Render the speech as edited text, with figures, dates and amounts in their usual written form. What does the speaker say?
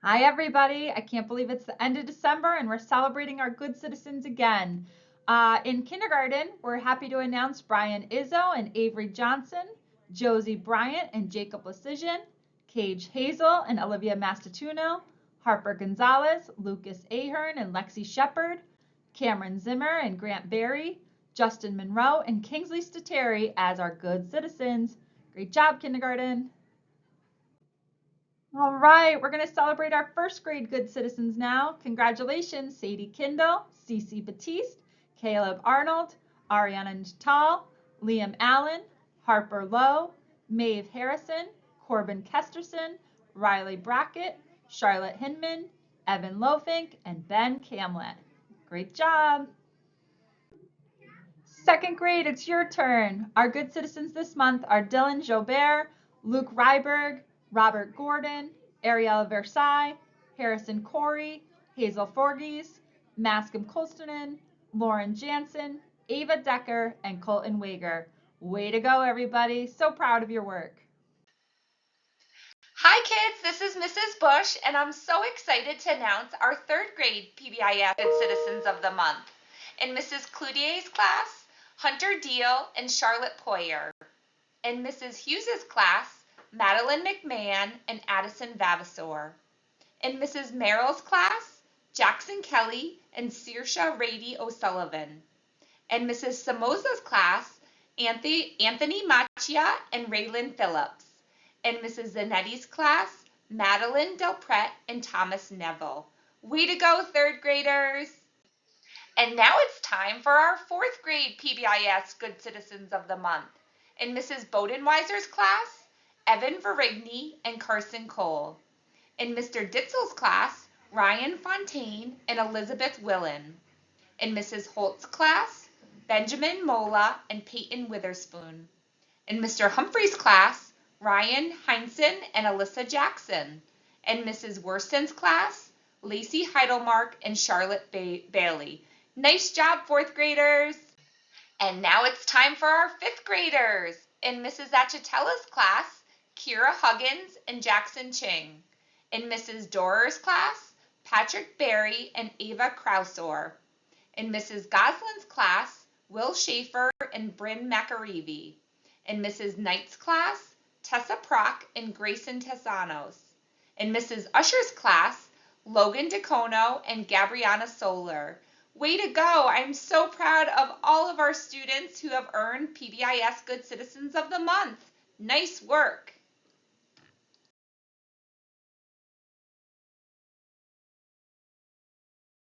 Hi, everybody. I can't believe it's the end of December and we're celebrating our good citizens again. In kindergarten, we're happy to announce Brian Izzo and Avery Johnson, Josie Bryant and Jacob Lecision, Cage Hazel and Olivia Mastituno, Harper Gonzalez, Lucas Ahern and Lexi Shepard, Cameron Zimmer and Grant Berry, Justin Monroe and Kingsley Stateri as our good citizens. Great job, kindergarten. All right, we're going to celebrate our first grade good citizens now. Congratulations, Sadie Kindle, Cece Batiste, Caleb Arnold, Ariana Natal, Liam Allen, Harper Lowe, Maeve Harrison, Corbin Kesterson, Riley Brackett, Charlotte Hinman, Evan Lofink, and Ben Camlet. Great job. Second grade, it's your turn. Our good citizens this month are Dylan Jobert, Luke Ryberg, Robert Gordon, Ariella Versailles, Harrison Corey, Hazel Forges, Mascom Kolstonen, Lauren Jansen, Ava Decker, and Colton Wager. Way to go, everybody. So proud of your work. Hi kids, this is Mrs. Bush and I'm so excited to announce our third grade PBIS Good Citizens of the Month. In Mrs. Cloutier's class, Hunter Deal and Charlotte Poyer. In Mrs. Hughes's class, Madeline McMahon and Addison Vavasor. In Mrs. Merrill's class, Jackson Kelly and Saoirse Rady O'Sullivan. In Mrs. Somoza's class, Anthony Machia and Raylan Phillips. In Mrs. Zanetti's class, Madeline Delpret and Thomas Neville. Way to go, third graders! And now it's time for our fourth grade PBIS Good Citizens of the Month. In Mrs. Bodenweiser's class, Evan Verigny and Carson Cole. In Mr. Ditzel's class, Ryan Fontaine and Elizabeth Willen. In Mrs. Holt's class, Benjamin Mola and Peyton Witherspoon. In Mr. Humphrey's class, Ryan Heinsohn and Alyssa Jackson. In Mrs. Worston's class, Lacey Heidelmark and Charlotte Bailey. Nice job, fourth graders! And now it's time for our fifth graders. In Mrs. Achatella's class, Kira Huggins and Jackson Ching. In Mrs. Dorer's class, Patrick Berry and Ava Krausor. In Mrs. Goslin's class, Will Schaefer and Bryn McAreevy. In Mrs. Knight's class, Tessa Prock and Grayson Tesanos. In Mrs. Usher's class, Logan DeCono and Gabriana Solar. Way to go! I'm so proud of all of our students who have earned PBIS Good Citizens of the Month. Nice work!